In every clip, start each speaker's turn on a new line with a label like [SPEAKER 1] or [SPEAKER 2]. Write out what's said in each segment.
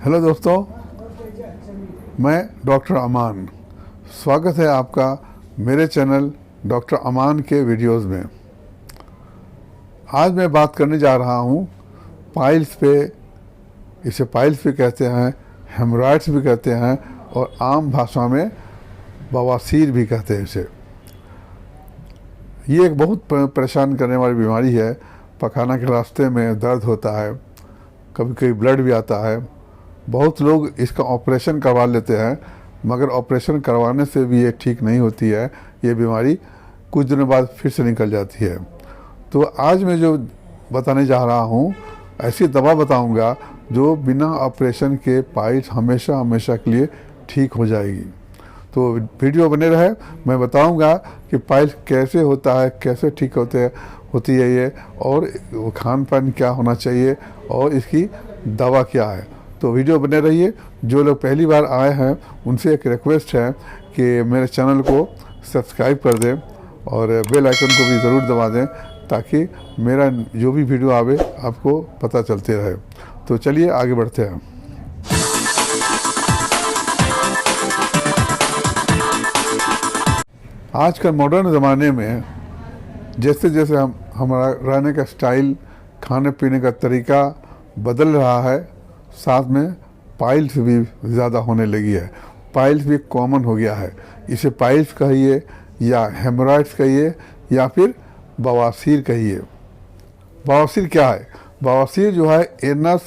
[SPEAKER 1] Hello दोस्तों, मैं doctor अमान। स्वागत है आपका मेरे चैनल डॉक्टर अमान के वीडियोस में। आज मैं बात करने जा रहा हूँ पाइल्स पे। इसे पाइल्स भी कहते हैं, हेमरॉइड्स भी कहते हैं और आम भाषा में बवासीर भी कहते हैं इसे। ये एक बहुत परेशान करने वाली बीमारी है। पखाना के रास्ते में दर्द होता है, कभी कभी ब्लड भी आता है। बहुत लोग इसका ऑपरेशन करवा लेते हैं, मगर ऑपरेशन करवाने से भी ये ठीक नहीं होती है। ये बीमारी कुछ दिनों बाद फिर से निकल जाती है। तो आज मैं जो बताने जा रहा हूँ, ऐसी दवा बताऊँगा जो बिना ऑपरेशन के पाइल्स हमेशा हमेशा के लिए ठीक हो जाएगी। तो वीडियो बने रहे। मैं बताऊंगा कि पाइल्स कैसे होता है, कैसे ठीक होती है ये, और खान पान क्या होना चाहिए और इसकी दवा क्या है। तो वीडियो बने रहिए। जो लोग पहली बार आए हैं उनसे एक रिक्वेस्ट है कि मेरे चैनल को सब्सक्राइब कर दें और बेल आइकन को भी ज़रूर दबा दें, ताकि मेरा जो भी वीडियो आवे आपको पता चलते रहे। तो चलिए आगे बढ़ते हैं। आजकल मॉडर्न ज़माने में जैसे जैसे हमारा रहने का स्टाइल, खाने पीने का तरीका बदल रहा है, साथ में पाइल्स भी ज़्यादा होने लगी है। पाइल्स भी कॉमन हो गया है। इसे पाइल्स कहिए या हेमरॉइड्स कहिए या फिर बवासीर कहिए। बवासीर क्या है? बवासीर जो है एनस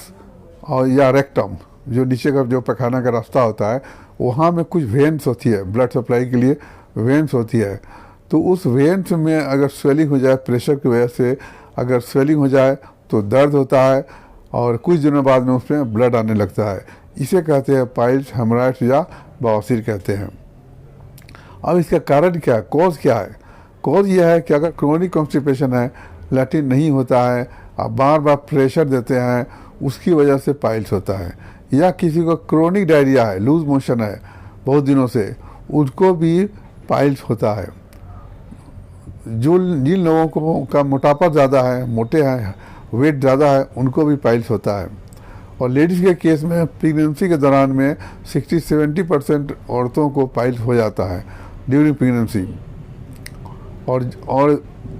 [SPEAKER 1] और या रेक्टम, जो नीचे का जो पखाना का रास्ता होता है, वहाँ में कुछ वेन्स होती है, ब्लड सप्लाई के लिए वेन्स होती है। तो उस वेन्स में अगर स्वेलिंग हो जाए, प्रेशर की वजह से अगर स्वेलिंग हो जाए तो दर्द होता है और कुछ दिनों बाद में उसमें ब्लड आने लगता है। इसे कहते हैं पाइल्स, हेमरॉइड्स या बवासीर कहते हैं। अब इसका कारण क्या है, कॉज क्या है? कॉज यह है कि अगर क्रोनिक कॉन्स्टिपेशन है, लैट्रिन नहीं होता है, आप बार बार प्रेशर देते हैं, उसकी वजह से पाइल्स होता है। या किसी को क्रोनिक डायरिया है, लूज मोशन है बहुत दिनों से, उनको भी पाइल्स होता है। जिन लोगों को का मोटापा ज़्यादा है, मोटे हैं, वेट ज़्यादा है, उनको भी पाइल्स होता है। और लेडीज़ के केस में प्रेगनेंसी के दौरान में 60-70% औरतों को पाइल्स हो जाता है ड्यूरिंग प्रेगनेंसी। और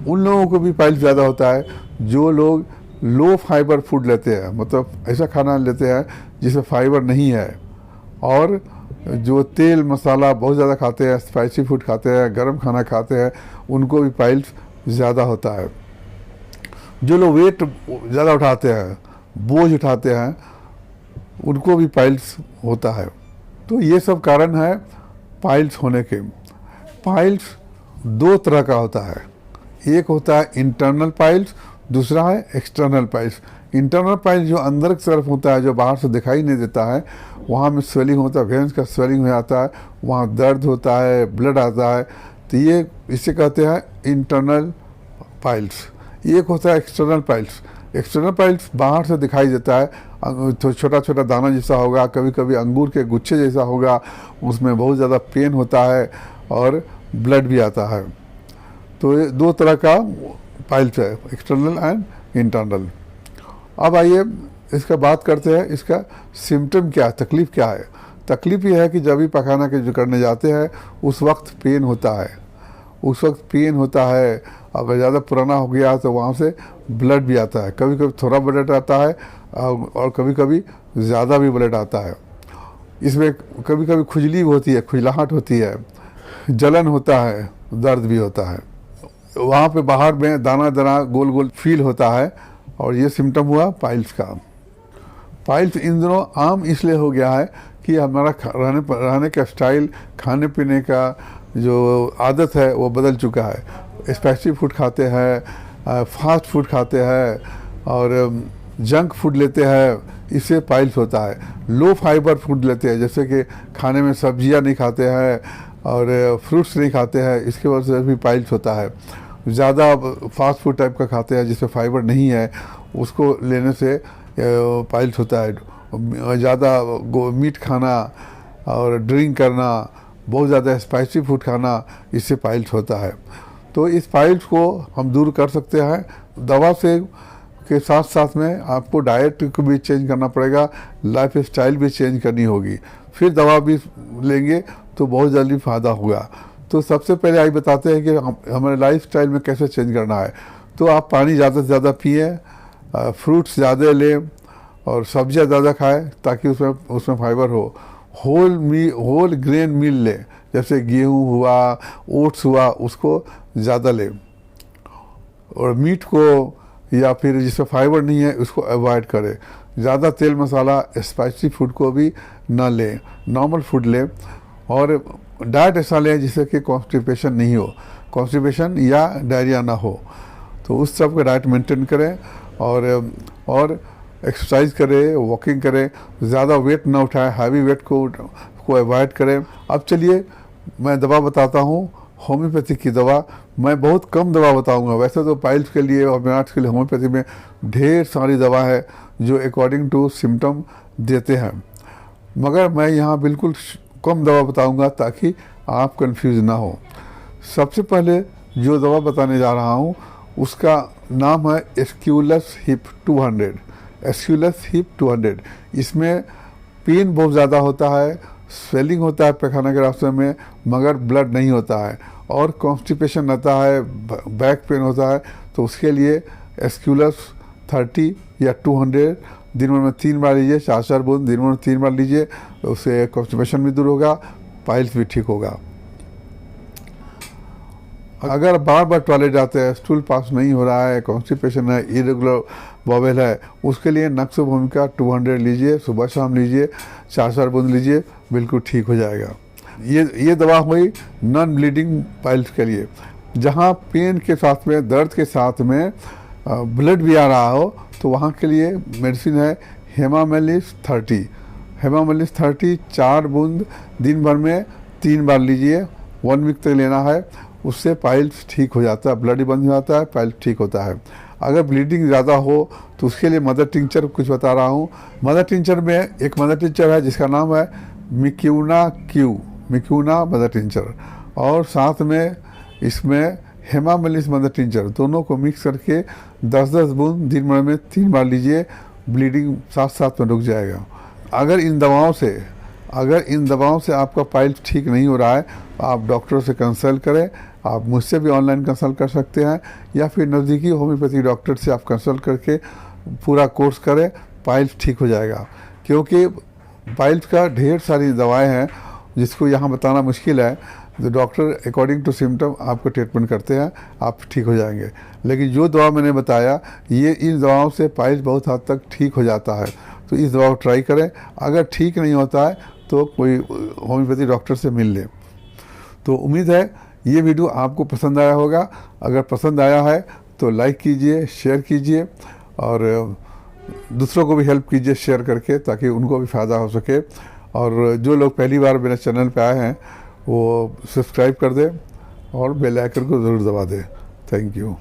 [SPEAKER 1] उन लोगों को भी पाइल्स ज़्यादा होता है जो लोग लो फाइबर फूड लेते हैं, मतलब ऐसा खाना लेते हैं जिसमें फाइबर नहीं है, और जो तेल मसाला बहुत ज़्यादा खाते हैं, स्पाइसी फूड खाते हैं, गर्म खाना खाते हैं, उनको भी पाइल्स ज़्यादा होता है। जो लोग वेट ज़्यादा उठाते हैं, बोझ उठाते हैं, उनको भी पाइल्स होता है। तो ये सब कारण है पाइल्स होने के। पाइल्स दो तरह का होता है। एक होता है इंटरनल पाइल्स, दूसरा है एक्सटर्नल पाइल्स। इंटरनल पाइल्स जो अंदर की तरफ होता है, जो बाहर से दिखाई नहीं देता है, वहाँ में स्वेलिंग होता है, वेन्स का स्वेलिंग हो जाता है, वहाँ दर्द होता है, ब्लड आता है। तो ये इसे कहते हैं इंटरनल पाइल्स। एक होता है एक्सटर्नल पाइल्स। एक्सटर्नल पाइल्स बाहर से दिखाई देता है, तो छोटा छोटा दाना जैसा होगा, कभी कभी अंगूर के गुच्छे जैसा होगा, उसमें बहुत ज़्यादा पेन होता है और ब्लड भी आता है। तो ये दो तरह का पाइल्स है, एक्सटर्नल एंड इंटरनल। अब आइए इसका बात करते हैं, इसका सिम्टम क्या है, तकलीफ़ क्या है। तकलीफ़ ये है कि जब भी पखाना के जो करने जाते हैं उस वक्त पेन होता है, उस वक्त पेन होता है। अगर ज़्यादा पुराना हो गया तो वहाँ से ब्लड भी आता है, कभी कभी थोड़ा ब्लड आता है और कभी कभी ज़्यादा भी ब्लड आता है। इसमें कभी कभी खुजली भी होती है, खुजलाहट होती है, जलन होता है, दर्द भी होता है। वहाँ पे बाहर में दाना दाना गोल गोल फील होता है, और ये सिम्टम हुआ पाइल्स का। पाइल्स इन दिनों आम इसलिए हो गया है कि हमारा रहने का स्टाइल, खाने पीने का जो आदत है वो बदल चुका है। स्पाइसी फूड खाते हैं, फास्ट फूड खाते हैं और जंक फूड लेते हैं, इससे पाइल्स होता है। लो फाइबर फूड लेते हैं, जैसे कि खाने में सब्जियां नहीं खाते हैं और फ्रूट्स नहीं खाते हैं, इसके वजह से भी पाइल्स होता है। ज़्यादा फास्ट फूड टाइप का खाते हैं जिसमें फाइबर नहीं है, उसको लेने से पाइल्स होता है। ज़्यादा मीट खाना और ड्रिंक करना, बहुत ज़्यादा स्पाइसी फूड खाना, इससे पाइल्स होता है। तो इस पाइल्स को हम दूर कर सकते हैं दवा से। के साथ साथ में आपको डाइट को भी चेंज करना पड़ेगा, लाइफ स्टाइल भी चेंज करनी होगी, फिर दवा भी लेंगे तो बहुत जल्दी फ़ायदा होगा। तो सबसे पहले आप बताते हैं कि हमारे लाइफ स्टाइल में कैसे चेंज करना है। तो आप पानी ज़्यादा से ज़्यादा पिए, फ्रूट्स ज़्यादा लें और सब्जियां ज़्यादा खाएं ताकि उसमें फाइबर हो। होल ग्रेन मील लें, जैसे गेहूं हुआ, ओट्स हुआ, उसको ज़्यादा लें। और मीट को या फिर जिसमें फाइबर नहीं है उसको अवॉइड करें। ज़्यादा तेल मसाला स्पाइसी फूड को भी ना लें, नॉर्मल फूड लें। और डाइट ऐसा लें जिससे कि कॉन्स्टिपेशन नहीं हो, कॉन्स्टिपेशन या डायरिया ना हो। तो उस सब का डाइट मेंटेन करें और एक्सरसाइज करें, वॉकिंग करें, ज़्यादा वेट ना उठाएं, हैवी वेट को अवॉइड करें। अब चलिए मैं दवा बताता हूँ, होम्योपैथी की दवा। मैं बहुत कम दवा बताऊंगा, वैसे तो पाइल्स के लिए और मेनार्ड्स के लिए होम्योपैथी में ढेर सारी दवा है जो अकॉर्डिंग टू सिम्टम देते हैं, मगर मैं यहाँ बिल्कुल कम दवा बताऊंगा ताकि आप कंफ्यूज ना हो। सबसे पहले जो दवा बताने जा रहा हूँ उसका नाम है एस्क्यूलस हिप 200। एस्क्यूलस हिप 200, इसमें पेन बहुत ज़्यादा होता है, स्वेलिंग होता है पैखाना के रास्ते में, मगर ब्लड नहीं होता है, और कॉन्स्टिपेशन रहता है, बैक पेन होता है। तो उसके लिए एस्क्यूलस 30 या 200 दिन भर में 3 बार लीजिए, 4 बूंद दिन भर में 3 बार लीजिए। उससे कॉन्स्टिपेशन भी दूर होगा, पाइल्स भी ठीक होगा। अगर बार बार टॉयलेट जाते हैं, स्टूल पास नहीं हो रहा है, कॉन्स्टिपेशन है, इरेगुलर बॉवेल है, उसके लिए नक्सो भूमिका 200 लीजिए, सुबह शाम लीजिए, 4 बूंद लीजिए, बिल्कुल ठीक हो जाएगा। ये दवा हुई नॉन ब्लीडिंग पाइल्स के लिए। जहाँ पेन के साथ में, दर्द के साथ में ब्लड भी आ रहा हो, तो वहाँ के लिए मेडिसिन है हेमामेलिस 30। हेमामेलिस 30 4 बूंद दिन भर में 3 बार लीजिए, 1 वीक तक लेना है। उससे पाइल्स ठीक हो जाता है, ब्लड बंद हो जाता है, पाइल्स ठीक होता है। अगर ब्लीडिंग ज़्यादा हो तो उसके लिए मदर टिंचर कुछ बता रहा हूँ। मदर टिंचर में एक मदर टिंचर है जिसका नाम है मिक्यूना मदर टिंचर, और साथ में इसमें हेमामेलिस मदर टिंचर, दोनों को मिक्स करके 10-10 बूंद दिन भर में 3 बार लीजिए, ब्लीडिंग साथ साथ में रुक जाएगा। अगर इन दवाओं से आपका पाइल्स ठीक नहीं हो रहा है, आप डॉक्टर से कंसल्ट करें। आप मुझसे भी ऑनलाइन कंसल्ट कर सकते हैं, या फिर नज़दीकी होम्योपैथी डॉक्टर से आप कंसल्ट करके पूरा कोर्स करें, पाइल्स ठीक हो जाएगा। क्योंकि पाइल्स का ढेर सारी दवाएं हैं जिसको यहाँ बताना मुश्किल है। तो डॉक्टर अकॉर्डिंग टू सिम्टम आपको ट्रीटमेंट करते हैं, आप ठीक हो जाएंगे। लेकिन जो दवा मैंने बताया, इन दवाओं से पाइल्स बहुत हद तक ठीक हो जाता है। तो इस दवा को ट्राई करें। अगर ठीक नहीं होता है तो कोई होम्योपैथी डॉक्टर से मिल लें। तो उम्मीद है ये वीडियो आपको पसंद आया होगा। अगर पसंद आया है तो लाइक कीजिए, शेयर कीजिए, और दूसरों को भी हेल्प कीजिए शेयर करके, ताकि उनको भी फ़ायदा हो सके। और जो लोग पहली बार मेरे चैनल पे आए हैं वो सब्सक्राइब कर दें और बेल आइकन को ज़रूर दबा दें। Thank you.